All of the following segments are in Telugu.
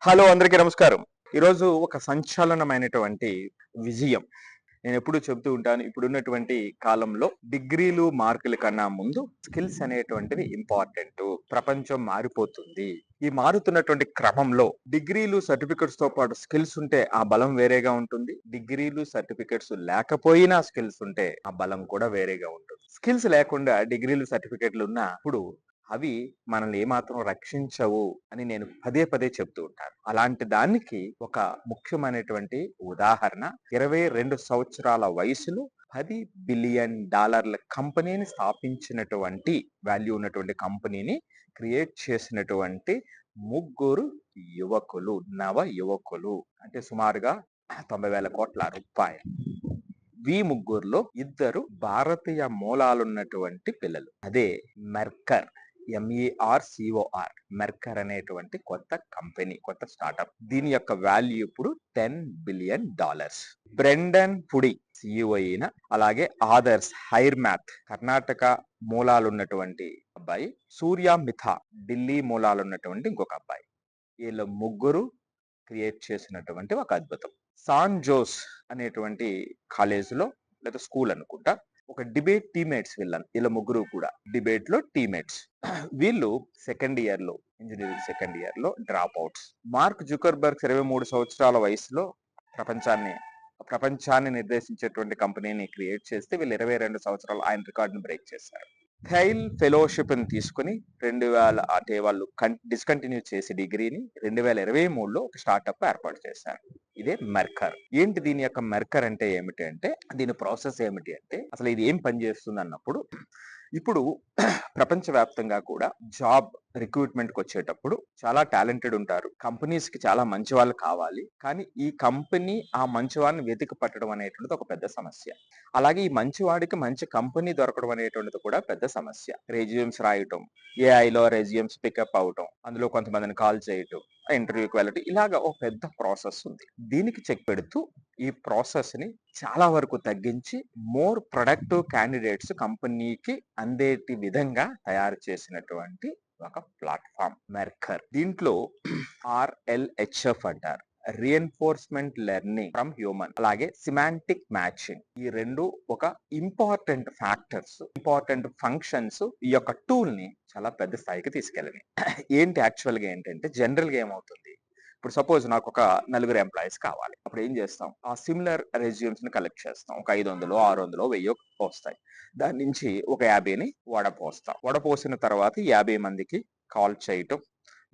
హలో అందరికీ నమస్కారం. ఈరోజు ఒక సంచలనమైనటువంటి విజయం. నేనెప్పుడూ చెప్తూ ఉంటాను. ఇప్పుడున్నటువంటి కాలంలో డిగ్రీలు, మార్కుల కన్నా ముందు స్కిల్స్ అనేటువంటివి ఇంపార్టెంటు. ప్రపంచం మారిపోతుంది. ఈ మారుతున్నటువంటి క్రమంలో డిగ్రీలు, సర్టిఫికేట్స్‌తో పాటు స్కిల్స్ ఉంటే ఆ బలం వేరేగా ఉంటుంది. డిగ్రీలు, సర్టిఫికేట్స్ లేకపోయినా స్కిల్స్ ఉంటే ఆ బలం కూడా వేరేగా ఉంటుంది. స్కిల్స్ లేకుండా డిగ్రీలు, సర్టిఫికేట్‌లు ఉన్నప్పుడు అవి మనల్ని ఏమాత్రం రక్షించవు అని నేను పదే పదే చెప్తూ ఉంటాను. అలాంటి దానికి ఒక ముఖ్యమైనటువంటి ఉదాహరణ 22 సంవత్సరాల వయసులో $10 బిలియన్ కంపెనీని స్థాపించినటువంటి వాల్యూ ఉన్నటువంటి కంపెనీని క్రియేట్ చేసినటువంటి ముగ్గురు యువకులు, నవ యువకులు, అంటే సుమారుగా 90,000 కోట్ల రూపాయలు. ముగ్గురులో ఇద్దరు భారతీయ మూలాలున్నటువంటి పిల్లలు. అదే మెర్కర్, MERCOR, మెర్కర్ అనేటువంటి కొత్త కంపెనీ, కొత్త స్టార్టప్. దీని యొక్క వాల్యూ ఇప్పుడు $10 బిలియన్. బ్రెండన్ పుడి CEO అయిన, అలాగే ఆదర్స్ హైర్ మ్యాథ్ కర్ణాటక మూలాలున్నటువంటి అబ్బాయి, సూర్య మిథా ఢిల్లీ మూలాలున్నటువంటి ఇంకొక అబ్బాయి. వీళ్ళ ముగ్గురు క్రియేట్ చేసినటువంటి ఒక అద్భుతం. సాన్ జోస్ అనేటువంటి కాలేజీలో లేదా స్కూల్ అనుకుంటా ఒక డిబేట్ టీమేట్స్ వీళ్ళ ముగ్గురు కూడా డిబేట్ లో టీమేట్స్. వీళ్ళు సెకండ్ ఇయర్ లో, ఇంజనీరింగ్ సెకండ్ ఇయర్ లో డ్రాప్ అవుట్స్. మార్క్ జుకర్బర్గ్ 23 సంవత్సరాల వయసులో ప్రపంచాన్ని నిర్దేశించేటువంటి కంపెనీని క్రియేట్ చేస్తే వీళ్ళు 22 సంవత్సరాలు ఆయన రికార్డును బ్రేక్ చేశారు. థైల్ ఫెలోషిప్ ని తీసుకుని 2000 అంటే వాళ్ళు డిస్కంటిన్యూ చేసి డిగ్రీని 2023లో ఒక స్టార్ట్అప్ ఏర్పాటు చేశారు. ఇదే మెర్కర్. ఏంటి దీని యొక్క మెర్కర్ అంటే ఏమిటి అంటే, దీని ప్రాసెస్ ఏమిటి అంటే, అసలు ఇది ఏం పని చేస్తుంది అన్నప్పుడు, ఇప్పుడు ప్రపంచవ్యాప్తంగా కూడా జాబ్ రిక్రూట్మెంట్ కి వచ్చేటప్పుడు చాలా టాలెంటెడ్ ఉంటారు. కంపెనీస్ కి చాలా మంచి వాళ్ళు కావాలి. కానీ ఈ కంపెనీ ఆ మంచి వాళ్ళని వెతికి పట్టడం అనేటువంటిది ఒక పెద్ద సమస్య. అలాగే ఈ మంచి వాడికి మంచి కంపెనీ దొరకడం అనేటువంటిది కూడా పెద్ద సమస్య. రెజ్యూమ్స్ రాయటం, ఏఐలో రెజ్యూమ్స్ పికప్ అవటం, అందులో కొంతమందిని కాల్ చేయటం, ఇంటర్వ్యూకి వెళ్ళటం, ఇలాగా ఒక పెద్ద ప్రాసెస్ ఉంది. దీనికి చెక్ పెడుతూ ఈ ప్రాసెస్ ని చాలా వరకు తగ్గించి మోర్ ప్రొడక్టివ్ క్యాండిడేట్స్ కంపెనీకి అందేటి విధంగా తయారు చేసినటువంటి ఒక ప్లాట్ఫామ్ మెర్కర్. దీంట్లో RLHF అంటారు, రీఎన్ఫోర్స్మెంట్ లెర్నింగ్ ఫ్రమ్ హ్యూమన్, అలాగే సిమాంటిక్ మ్యాచింగ్. ఈ రెండు ఒక ఇంపార్టెంట్ ఫ్యాక్టర్స్, ఇంపార్టెంట్ ఫంక్షన్స్ ఈ యొక్క టూల్ ని చాలా పెద్ద స్థాయికి తీసుకెళ్ళినాయి. ఏంటి యాక్చువల్ గా ఏంటంటే, జనరల్ గా ఏమవుతుంది, ఇప్పుడు సపోజ్ నాకు ఒక 4 ఎంప్లాయీస్ కావాలి. అప్పుడు ఏం చేస్తాం, ఆ సిమిలర్ రెజ్యూమ్స్ ని కలెక్ట్ చేస్తాం. ఒక 500, 600, 1000 వస్తాయి. దాని నుంచి ఒక 50ని వడపోస్తాం. వడపోసిన తర్వాత 50 మందికి కాల్ చేయటం,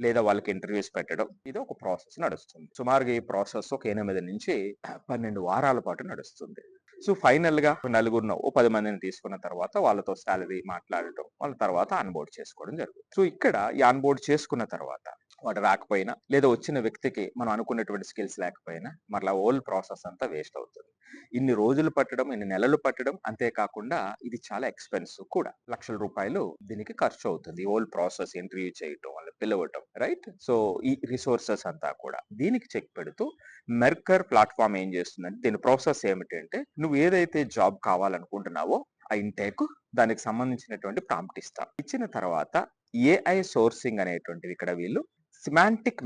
లేదా వాళ్ళకి ఇంటర్వ్యూస్ పెట్టడం, ఇది ఒక ప్రాసెస్ నడుస్తుంది. సుమారుగా ఈ ప్రాసెస్ ఒక 8 నుంచి 12 వారాల పాటు నడుస్తుంది. సో ఫైనల్ గా నలుగురును 10 మందిని తీసుకున్న తర్వాత వాళ్ళతో సాలరీ మాట్లాడటం, వాళ్ళ తర్వాత ఆన్బోర్డ్ చేసుకోవడం జరుగుతుంది. సో ఇక్కడ ఈ ఆన్బోర్డ్ చేసుకున్న తర్వాత వాడు రాకపోయినా, లేదా వచ్చిన వ్యక్తికి మనం అనుకున్నటువంటి స్కిల్స్ లేకపోయినా, మరలా ఓల్ ప్రాసెస్ అంతా వేస్ట్ అవుతుంది. ఇన్ని రోజులు పట్టడం, ఇన్ని నెలలు పట్టడం, అంతేకాకుండా ఇది చాలా ఎక్స్పెన్సివ్ కూడా. లక్షల రూపాయలు దీనికి ఖర్చు అవుతుంది. ఓల్ ప్రాసెస్ ఇంటర్వ్యూ చేయటం, వాళ్ళు పిలవటం, రైట్. సో ఈ రిసోర్సెస్ అంతా కూడా దీనికి చెక్ పెడుతూ మెర్కర్ ప్లాట్ఫామ్ ఏం చేస్తుందంటే, దీని ప్రాసెస్ ఏమిటంటే, నువ్వు ఏదైతే జాబ్ కావాలనుకుంటున్నావో ఆ ఇంటేక్, దానికి సంబంధించినటువంటి ప్రాంప్ట్ ఇస్తాం. ఇచ్చిన తర్వాత AI సోర్సింగ్ అనేటువంటిది ఇక్కడ వీళ్ళు సిమాంటిక్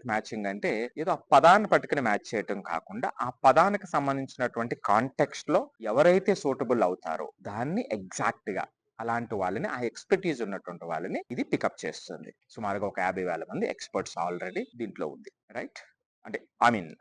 మ్యాచింగ్ అంటే ఏదో ఆ పదాన్ని పట్టుకుని మ్యాచ్ చేయటం కాకుండా, ఆ పదానికి సంబంధించినటువంటి కాంటెక్స్ట్ లో ఎవరైతే సూటబుల్ అవుతారో దాన్ని ఎగ్జాక్ట్ గా అలాంటి వాళ్ళని, ఆ ఎక్స్పర్టీజ్ ఉన్నటువంటి వాళ్ళని ఇది పికప్ చేస్తుంది. సుమారుగా ఒక 50,000 మంది ఎక్స్పర్ట్స్ ఆల్రెడీ దీంట్లో ఉంది, రైట్. అంటే ఐ మీన్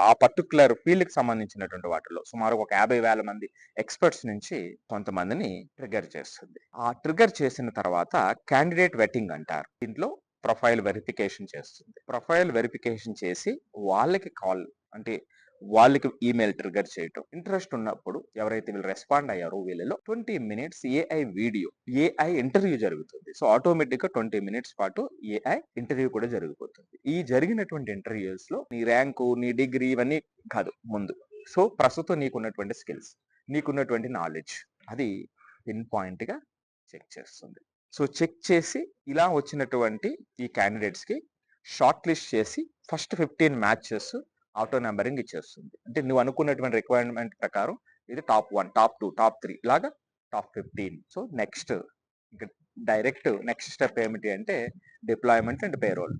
ఆ పర్టికులర్ ఫీల్డ్ కి సంబంధించినటువంటి వాటిలో సుమారు ఒక 50,000 మంది ఎక్స్పర్ట్స్ నుంచి కొంతమందిని ట్రిగర్ చేస్తుంది. ఆ ట్రిగర్ చేసిన తర్వాత క్యాండిడేట్ వెట్టింగ్ అంటారు. దీంట్లో ప్రొఫైల్ వెరిఫికేషన్ చేస్తుంది. ప్రొఫైల్ వెరిఫికేషన్ చేసి వాళ్ళకి కాల్, అంటే వాళ్ళకి ఈమెయిల్ ట్రిగర్ చేయటం. ఇంట్రెస్ట్ ఉన్నప్పుడు ఎవరైతే వీళ్ళు రెస్పాండ్ అయ్యారో వీళ్ళలో 20 మినిట్స్ ఏఐ ఇంటర్వ్యూ జరుగుతుంది. సో ఆటోమేటిక్ గా 20 మినిట్స్ పాటు ఏఐ ఇంటర్వ్యూ కూడా జరిగిపోతుంది. ఈ జరిగినటువంటి ఇంటర్వ్యూస్ లో నీ ర్యాంకు, నీ డిగ్రీ ఇవన్నీ కాదు ముందు. సో ప్రస్తుతం నీకున్నటువంటి స్కిల్స్, నీకున్నటువంటి నాలెడ్జ్, అది పిన్ పాయింట్ గా చెక్ చేస్తుంది. సో చెక్ చేసి ఇలా వచ్చినటువంటి ఈ క్యాండిడేట్స్ కి షార్ట్ లిస్ట్ చేసి ఫస్ట్ 15 మ్యాచెస్ ఆటో నెంబరింగ్ ఇచ్చేస్తుంది. అంటే నువ్వు అనుకున్నటువంటి రిక్వైర్మెంట్ ప్రకారం ఇది టాప్ 1, టాప్ 2, టాప్ 3 ఇలాగా top 15. So next direct next step ఏమిటి అంటే డిప్లాయ్మెంట్ అండ్ పేరోల్.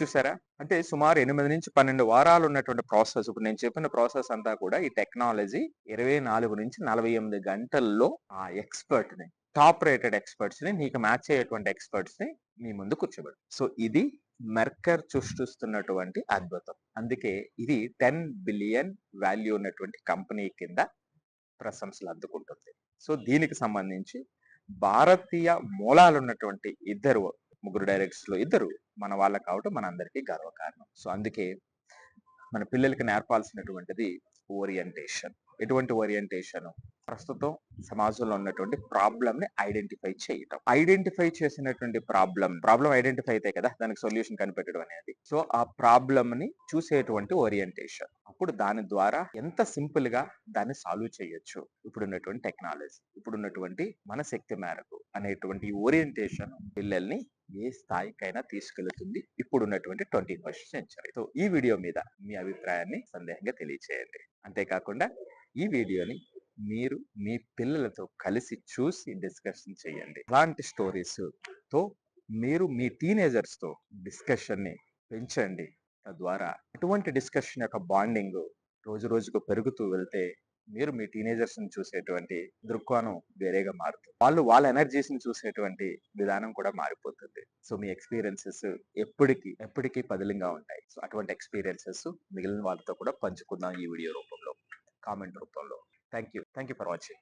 చూసారా? అంటే సుమారు 8-12 వారాలు ఉన్నటువంటి ప్రాసెస్. ఇప్పుడు నేను చెప్పిన ప్రాసెస్ అంతా కూడా ఈ టెక్నాలజీ 24-48 గంటల్లో ఆ ఎక్స్‌పర్ట్‌ని, టాప్ రేటెడ్ ఎక్స్‌పర్ట్స్‌ని, నీకు మ్యాచ్ అయ్యేటువంటి ఎక్స్‌పర్ట్స్‌ని మీ ముందు కూర్చోబెడతారు. సో ఇది మెర్కర్ సృష్టిస్తున్నటువంటి అద్భుతం. అందుకే ఇది 10 బిలియన్ వాల్యూ ఉన్నటువంటి కంపెనీ కింద ప్రశంసలు అందుకుంటుంది. సో దీనికి సంబంధించి భారతీయ మూలాలున్నటువంటి ముగ్గురు డైరెక్టర్స్‌లో ఇద్దరు మన వాళ్ళు కావటం మనందరికీ గర్వకారణం. సో అందుకే మన పిల్లలకి నేర్పాల్సినటువంటిది ఓరియంటేషన్. ఎటువంటి ఓరియంటేషన్? ప్రస్తుతం సమాజంలో ఉన్నటువంటి ప్రాబ్లమ్ ని ఐడెంటిఫై చేయటం. ఐడెంటిఫై చేసినటువంటి ప్రాబ్లం ఐడెంటిఫై అయితే కదా దానికి సొల్యూషన్ కనిపెట్టడం అనేది. సో ఆ ప్రాబ్లమ్ ని చూసేటువంటి ఓరియంటేషన్. అప్పుడు దాని ద్వారా ఎంత సింపుల్ గా దాన్ని సాల్వ్ చేయొచ్చు ఇప్పుడున్నటువంటి టెక్నాలజీ, ఇప్పుడున్నటువంటి మన శక్తి మేరకు అనేటువంటి ఓరియంటేషన్ పిల్లల్ని ఏ స్థాయికైనా తీసుకెళ్తుంది ఇప్పుడున్నటువంటి 21st సెంచరీ. సో ఈ వీడియో మీద మీ అభిప్రాయాన్ని సందేహంగా తెలియచేయండి. అంతేకాకుండా ఈ వీడియోని మీరు మీ పిల్లలతో కలిసి చూసి డిస్కషన్ చేయండి. అలాంటి స్టోరీస్ తో మీరు మీ టీనేజర్స్ తో డిస్కషన్ ని పెంచండి. తద్వారా అటువంటి డిస్కషన్ యొక్క బాండింగ్ రోజు రోజుకు పెరుగుతూ వెళ్తే మీరు మీ టీనేజర్స్ ని చూసేటువంటి దృక్కోణం వేరేగా మారుతుంది. వాళ్ళు వాళ్ళ ఎనర్జీస్ ని చూసేటువంటి విధానం కూడా మారిపోతుంది. సో మీ ఎక్స్పీరియన్సెస్ ఎప్పటికీ పదిలంగా ఉంటాయి. సో అటువంటి ఎక్స్పీరియన్సెస్ మిగిలిన వాళ్ళతో కూడా పంచుకుందాం ఈ వీడియో రూపంలో, కామెంట్ రూపంలో. Thank you for watching.